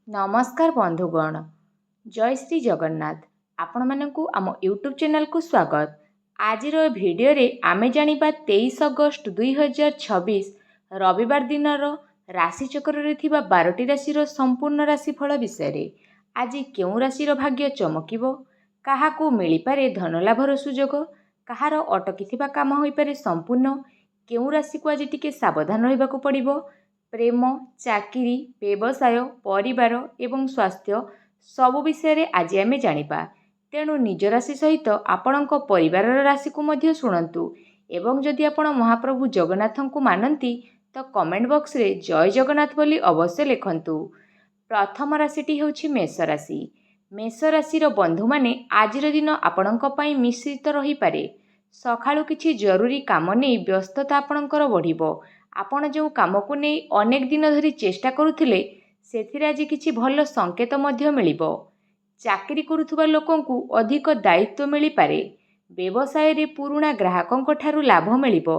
नमस्कार बंधुगण। जय श्री जगन्नाथ। आपण मानकु आम यूट्यूब चैनल को स्वागत। आज भिडियो रे आमे जानिबा 23 अगस्त 2026 रविवार दिन राशि चक्र रे थिबा 12टी राशि संपूर्ण राशिफल विषय। आज केउ राशि भाग्य चमकिबो, काहाकू मिली पारे धनलाभर सुजोग, कहार अटकी काम होई पारे संपूर्ण, केउ राशि को आज टिके सावधान रहिबाकू पड़िबो। प्रेम, चाकरी, व्यवसाय, परिवार एवं स्वास्थ्य सबु विषय आज आमे जानिबा। तेणु निज राशि सहित आपणक परिवार राशि को मध्य शुणन्तु। एवं जदि आपण महाप्रभु जगन्नाथ को मानती तो कमेंट बॉक्स रे जय जगन्नाथ बोली अवश्य लिखन्तु। प्रथम राशिटी हेउछि मेष राशि। मेष राशिर बंधु माने आजिर दिन आपणक पई मिश्रित रही पारे। सखाळु किछि जरूरी काम नै व्यस्तता आपणकर बढ़िबो। आपण जो काम को नहीं अनेक दिन धरी चेष्टा करुथिले सेथिरे आज किछि भल संकेत मध्य मिलिबो। चाकरी करुथुबा लोकंकु अधिक दायित्व मिली पारे। व्यवसाय रे पुराणा ग्राहकंक ठारु लाभ मिलिबो।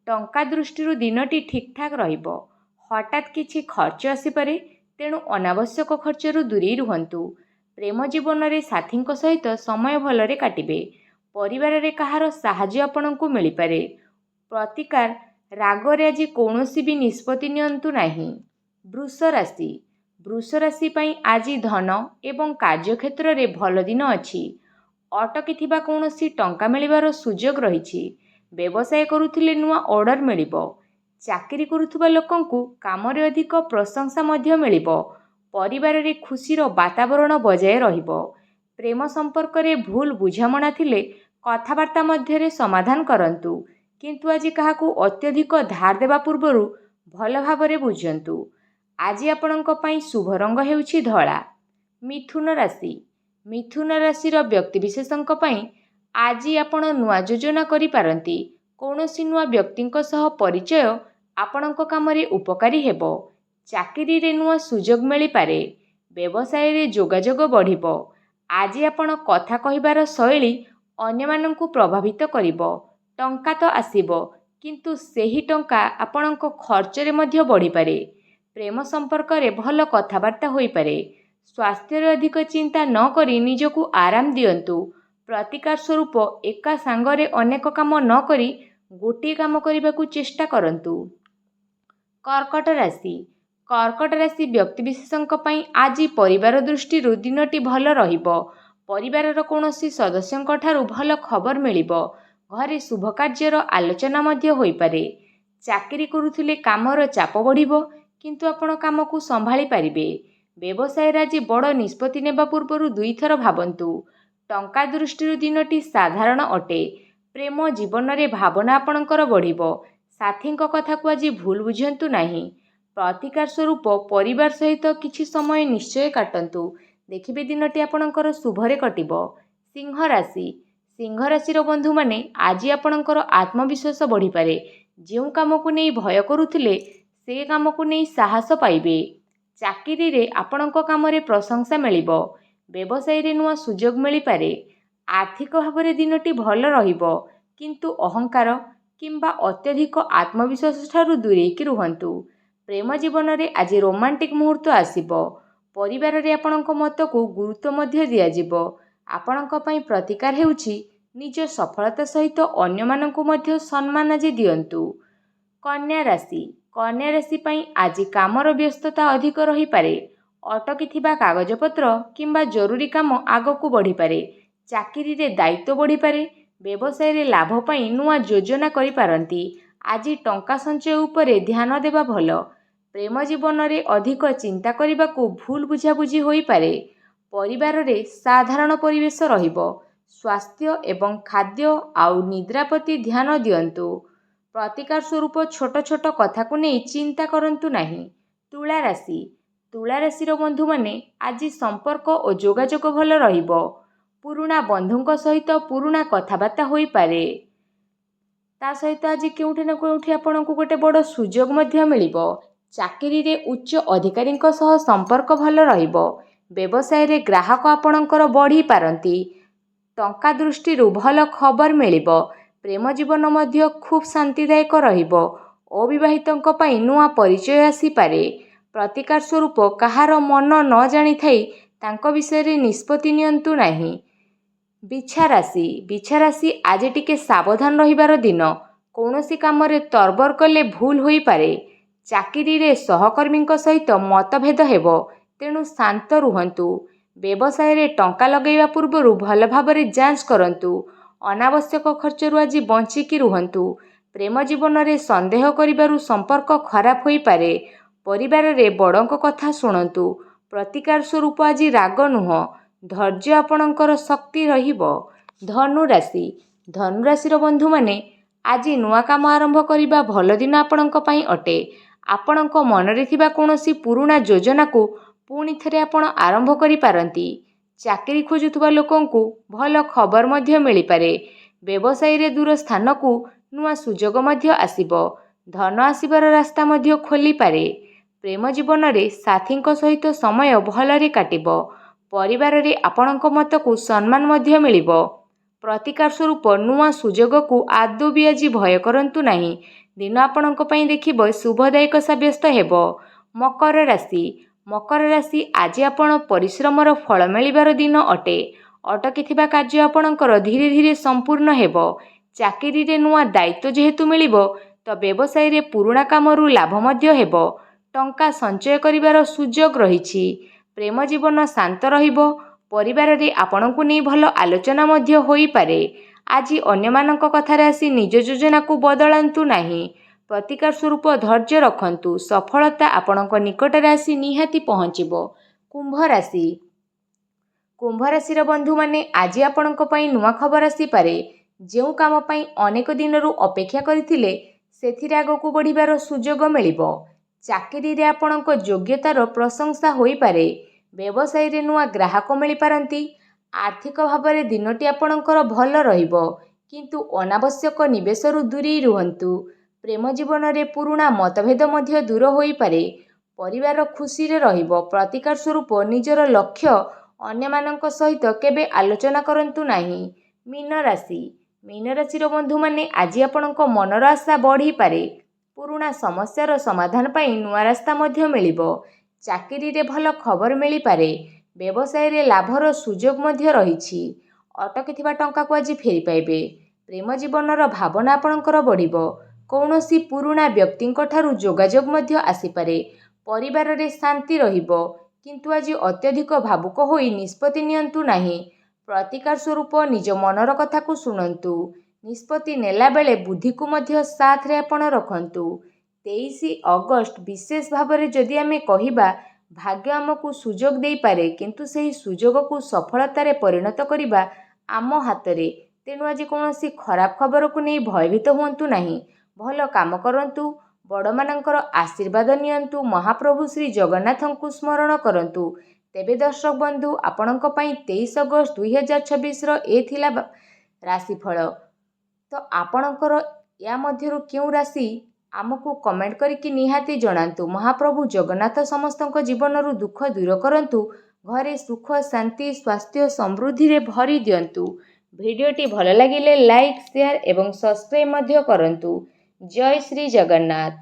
टंका दृष्टिरु दिनटी ठीक ठाक रहिबो। हठात किछि खर्च आसी पारे, तेणु अनावश्यक खर्चरु दूरी रुहंतु। प्रेम जीवन रे साथींक सहित समय भलरे काटिबे। परिवार रे कहार साहाय्य आपणंकु मिली पारे। प्रतिकार रागरे आज कौनसी भी निष्पत्ति नियंतु नहीं। वृष राशि। वृष राशि पई आज धन एवं कार्यक्षेत्र रे भल दिन अछि। अटकी थिबा कौनसी टंका मिलिबार सुजोग रहिछि। व्यवसाय करुथिले नुआ ऑर्डर मिलिबो। चाकरी करुथुबा लोकंकु काम रे अधिक प्रशंसा मध्य मिलिबो। परिवार रे खुशीर वातावरण बजाय रहिबो। प्रेम संपर्क रे भूल बुझामणा थिले कथावार्ता मध्य रे समाधान करंतु। किंतु आज काहाकू अत्यधिक धार देवा पूर्वरु भल भावरे बुझंतु। आज आपणक पई शुभ रंग हेउछि धळा। मिथुन राशि। मिथुन राशिर व्यक्ति विशेषंक पई आज आपण नुआ योजना करि पारंती। कौनसी नुआ व्यक्तिंक सह परिचय आपणक कामरे उपकारी हेबो। चाकरी रे नुआ सुजोग मिली पारे। व्यवसाय रे जोगाजोग बढ़िबो। आज आपण कथा कहिबार शैली अन्यमानंकु प्रभावित करिबो। टंका तो आसीबो, किंतु सेही टंका आपणक खर्चरे मध्य बढ़ी पारे। प्रेम संपर्क रे भल कथावार्ता होई पारे। स्वास्थ्य रे अधिक चिंता न करी निजकु आराम दियंतु। प्रतिकार स्वरूप एका सांगरे अनेक काम न करी गोटे काम करिबाकू चेष्टा करंतु। कर्कट राशि। कर्कट राशि व्यक्ति विशेषंक पई आज परिवार दृष्टि दिनटी भल रहिबो। परिवारर कौनसी सदस्यंक ठारु भल खबर मिलिबो। घरे शुभ कार्यर आलोचना मध्य होई पारे। चाकरी करुथिले कामर चाप बढ़िबो, किंतु आपण काम को संभाली पारिबे। व्यवसाय आज बड़ निष्पत्ति नेबा पूर्वरु दुई थर भाबंतु। टंका दृष्टि दिनटी साधारण अटे। प्रेम जीवन रे भावना आपणकर बढ़िबो। साथींक कथा को आज भूल बुझंतु नाही। प्रतिकार स्वरूप परिवार सहित किछि समय निश्चय काटंतु। देखिबे दिनटी आपणकर शुभरे कटिबो। सिंह राशि। सिंह राशिर बंधु माने आज आपणकर आत्मविश्वास बढ़ी पारे। जो काम को नहीं भय करुथिले से काम को नहीं साहस पाइबे। चाकरी रे आपणक काम रे प्रशंसा मिलिबो। व्यवसाय रे नुआ सुजोग मिली पारे। आर्थिक भावरे दिनटी भल रहिबो, किंतु अहंकार किंबा अत्यधिक आत्मविश्वास ठारु दूरेकी रुहंतु। प्रेम जीवन रे आज रोमांटिक मुहूर्त आसीबो। परिवार रे आपणक मत को गुरुत्व मध्य दिया जिवो। आपणक पई प्रतिकार हेउछि निज सफलता सहित अन्यमानंकु मध्य सम्मान आज दियंतु। कन्या राशि। कन्या राशि पई आज कामर व्यस्तता अधिक रही पारे। अटकी थिबा कागजपत्र किंबा जरूरी काम आगकू बढ़ी पारे। चाकरी रे दायित्व बढ़ी पारे। व्यवसाय रे लाभ पई नुआ योजना करि पारंती। आज टंका संचय उपरे ध्यान देबा भल। प्रेम जीवन रे अधिक चिंता करिबाकू भूल बुझाबुझी होई पारे। परिवार रे साधारण परिवेश रहिबो। स्वास्थ्य एवं खाद्य आउ निद्रा प्रति ध्यान दियंतु। प्रतिकार स्वरूप छोट छोट कथा को नहीं चिंता करंतु नहीं। तुला राशि। तुला राशिर बंधु माने आज संपर्क और जोगाजोग भल रहिबो। पुरुणा बंधुंक सहित पुरुणा कथाबार्ता होई पारे। ता सहित आज केउठी न केउठी आपनकु गोटे बड़ सुजोग मध्य मिलिबो। चाकरी रे उच्च अधिकारींक सह संपर्क भल रहिबो। व्यवसाय रे ग्राहक आपणकर बढ़ी पारंती। टंका दृष्टि भल खबर मिलिबो। प्रेम जीवन मध्य खूब शांतिदायक रहिबो। अविवाहितंक पई नुआ परिचय आसी पारे। ପ୍ରତିକାର ସ୍ୱରୂପ କାହାର ମନ ନ ଜାଣିଥାଇ ତାଙ୍କ ବିଷୟରେ ନିଷ୍ପତ୍ତି ନିଅନ୍ତୁ ନାହିଁ। ବିଛା ରାଶି ଆଜି ଟିକେ ସାବଧାନ ରହିବାର ଦିନ। କୌଣସି କାମରେ ତରବର କଲେ ଭୁଲ ହୋଇପାରେ। ଚାକିରିରେ ସହକର୍ମୀଙ୍କ ସହିତ ମତଭେଦ ହେବ, ତେଣୁ ଶାନ୍ତ ରୁହନ୍ତୁ। ବ୍ୟବସାୟରେ ଟଙ୍କା ଲଗାଇବା ପୂର୍ବରୁ ଭଲ ଭାବରେ ଯାଞ୍ଚ କରନ୍ତୁ। ଅନାବଶ୍ୟକ ଖର୍ଚ୍ଚରୁ ଆଜି ବଞ୍ଚିକି ରୁହନ୍ତୁ। ପ୍ରେମ ଜୀବନରେ ସନ୍ଦେହ କରିବାରୁ ସମ୍ପର୍କ ଖରାପ ହୋଇପାରେ। ପରିବାରରେ ବଡ଼ଙ୍କ କଥା ଶୁଣନ୍ତୁ। ପ୍ରତିକାର ସ୍ୱରୂପ ଆଜି ରାଗ ନୁହଁ, ଧୈର୍ଯ୍ୟ ଆପଣଙ୍କର ଶକ୍ତି ରହିବ। ଧନୁରାଶିର ବନ୍ଧୁମାନେ, ଆଜି ନୂଆ କାମ ଆରମ୍ଭ କରିବା ଭଲ ଦିନ ଆପଣଙ୍କ ପାଇଁ ଅଟେ। ଆପଣଙ୍କ ମନରେ ଥିବା କୌଣସି ପୁରୁଣା ଯୋଜନାକୁ ପୁଣି ଥରେ ଆପଣ ଆରମ୍ଭ କରିପାରନ୍ତି। ଚାକିରି ଖୋଜୁଥିବା ଲୋକଙ୍କୁ ଭଲ ଖବର ମଧ୍ୟ ମିଳିପାରେ। ବ୍ୟବସାୟୀରେ ଦୂର ସ୍ଥାନକୁ ନୂଆ ସୁଯୋଗ ମଧ୍ୟ ଆସିବ। ଧନ ଆସିବାର ରାସ୍ତା ମଧ୍ୟ ଖୋଲିପାରେ। ପ୍ରେମ ଜୀବନରେ ସାଥୀଙ୍କ ସହିତ ସମୟ ଭଲରେ କାଟିବ। ପରିବାରରେ ଆପଣଙ୍କ ମତକୁ ସମ୍ମାନ ମଧ୍ୟ ମିଳିବ। ପ୍ରତିକାର ସ୍ୱରୂପ ନୂଆ ସୁଯୋଗକୁ ଆଦୌ ବି ଆଜି ଭୟ କରନ୍ତୁ ନାହିଁ। ଦିନ ଆପଣଙ୍କ ପାଇଁ ଦେଖିବ ଶୁଭଦାୟକ ସାବ୍ୟସ୍ତ ହେବ। ମକର ରାଶି ଆଜି ଆପଣ ପରିଶ୍ରମର ଫଳ ମିଳିବାର ଦିନ ଅଟେ। ଅଟକିଥିବା କାର୍ଯ୍ୟ ଆପଣଙ୍କର ଧୀରେ ଧୀରେ ସମ୍ପୂର୍ଣ୍ଣ ହେବ। ଚାକିରିରେ ନୂଆ ଦାୟିତ୍ୱ ଯେହେତୁ ମିଳିବ, ତ ବ୍ୟବସାୟୀରେ ପୁରୁଣା କାମରୁ ଲାଭ ମଧ୍ୟ ହେବ। ଟଙ୍କା ସଞ୍ଚୟ କରିବାର ସୁଯୋଗ ରହିଛି। ପ୍ରେମ ଜୀବନ ଶାନ୍ତ ରହିବ। ପରିବାରରେ ଆପଣଙ୍କୁ ନେଇ ଭଲ ଆଲୋଚନା ମଧ୍ୟ ହୋଇପାରେ। ଆଜି ଅନ୍ୟମାନଙ୍କ କଥାରେ ଆସି ନିଜ ଯୋଜନାକୁ ବଦଳାନ୍ତୁ ନାହିଁ। ପ୍ରତିକାର ସ୍ୱରୂପ ଧୈର୍ଯ୍ୟ ରଖନ୍ତୁ। ସଫଳତା ଆପଣଙ୍କ ନିକଟରେ ଆସି ନିହାତି ପହଞ୍ଚିବ। କୁମ୍ଭ ରାଶିର ବନ୍ଧୁମାନେ, ଆଜି ଆପଣଙ୍କ ପାଇଁ ନୂଆ ଖବର ଆସିପାରେ। ଯେଉଁ କାମ ପାଇଁ ଅନେକ ଦିନରୁ ଅପେକ୍ଷା କରିଥିଲେ, ସେଥିରେ ଆଗକୁ ବଢ଼ିବାର ସୁଯୋଗ ମିଳିବ। ଚାକିରିରେ ଆପଣଙ୍କ ଯୋଗ୍ୟତାର ପ୍ରଶଂସା ହୋଇପାରେ। ବ୍ୟବସାୟୀରେ ନୂଆ ଗ୍ରାହକ ମିଳିପାରନ୍ତି। ଆର୍ଥିକ ଭାବରେ ଦିନଟି ଆପଣଙ୍କର ଭଲ ରହିବ, କିନ୍ତୁ ଅନାବଶ୍ୟକ ନିବେଶରୁ ଦୂରେଇ ରୁହନ୍ତୁ। ପ୍ରେମ ଜୀବନରେ ପୁରୁଣା ମତଭେଦ ମଧ୍ୟ ଦୂର ହୋଇପାରେ। ପରିବାର ଖୁସିରେ ରହିବ। ପ୍ରତିକାର ସ୍ୱରୂପ ନିଜର ଲକ୍ଷ୍ୟ ଅନ୍ୟମାନଙ୍କ ସହିତ କେବେ ଆଲୋଚନା କରନ୍ତୁ ନାହିଁ। ମୀନ ରାଶିର ବନ୍ଧୁମାନେ, ଆଜି ଆପଣଙ୍କ ମନର ଆଶା ବଢ଼ିପାରେ। ପୁରୁଣା ସମସ୍ୟାର ସମାଧାନ ପାଇଁ ନୂଆ ରାସ୍ତା ମଧ୍ୟ ମିଳିବ। ଚାକିରିରେ ଭଲ ଖବର ମିଳିପାରେ। ବ୍ୟବସାୟରେ ଲାଭର ସୁଯୋଗ ମଧ୍ୟ ରହିଛି। ଅଟକିଥିବା ଟଙ୍କାକୁ ଆଜି ଫେରି ପାଇବେ। ପ୍ରେମ ଜୀବନର ଭାବନା ଆପଣଙ୍କର ବଢ଼ିବ। କୌଣସି ପୁରୁଣା ବ୍ୟକ୍ତିଙ୍କ ଠାରୁ ଯୋଗାଯୋଗ ମଧ୍ୟ ଆସିପାରେ। ପରିବାରରେ ଶାନ୍ତି ରହିବ, କିନ୍ତୁ ଆଜି ଅତ୍ୟଧିକ ଭାବୁକ ହୋଇ ନିଷ୍ପତ୍ତି ନିଅନ୍ତୁ ନାହିଁ। ପ୍ରତିକାର ସ୍ୱରୂପ ନିଜ ମନର କଥାକୁ ଶୁଣନ୍ତୁ। ନିଷ୍ପତ୍ତି ନେଲାବେଳେ ବୁଦ୍ଧିକୁ ମଧ୍ୟ ସାଥରେ ଆପଣ ରଖନ୍ତୁ। 23 ଅଗଷ୍ଟ ବିଶେଷ ଭାବରେ ଯଦି ଆମେ କହିବା, ଭାଗ୍ୟ ଆମକୁ ସୁଯୋଗ ଦେଇପାରେ, କିନ୍ତୁ ସେହି ସୁଯୋଗକୁ ସଫଳତାରେ ପରିଣତ କରିବା ଆମ ହାତରେ। ତେଣୁ ଆଜି କୌଣସି ଖରାପ ଖବରକୁ ନେଇ ଭୟଭୀତ ହୁଅନ୍ତୁ ନାହିଁ। ଭଲ କାମ କରନ୍ତୁ। ବଡ଼ମାନଙ୍କର ଆଶୀର୍ବାଦ ନିଅନ୍ତୁ। ମହାପ୍ରଭୁ ଶ୍ରୀ ଜଗନ୍ନାଥଙ୍କୁ ସ୍ମରଣ କରନ୍ତୁ। ତେବେ ଦର୍ଶକ ବନ୍ଧୁ, ଆପଣଙ୍କ ପାଇଁ 23 ଅଗଷ୍ଟ 2026ର ଏ ଥିଲା ରାଶିଫଳ। ତ ଆପଣଙ୍କର ୟା ମଧ୍ୟରୁ କେଉଁ ରାଶି ଆମକୁ କମେଣ୍ଟ କରିକି ନିହାତି ଜଣାନ୍ତୁ। ମହାପ୍ରଭୁ ଜଗନ୍ନାଥ ସମସ୍ତଙ୍କ ଜୀବନରୁ ଦୁଃଖ ଦୂର କରନ୍ତୁ। ଘରେ ସୁଖ, ଶାନ୍ତି, ସ୍ୱାସ୍ଥ୍ୟ, ସମୃଦ୍ଧିରେ ଭରି ଦିଅନ୍ତୁ। ଭିଡ଼ିଓଟି ଭଲ ଲାଗିଲେ ଲାଇକ୍, ସେୟାର ଏବଂ ସବସ୍କ୍ରାଇବ୍ ମଧ୍ୟ କରନ୍ତୁ। ଜୟ ଶ୍ରୀ ଜଗନ୍ନାଥ।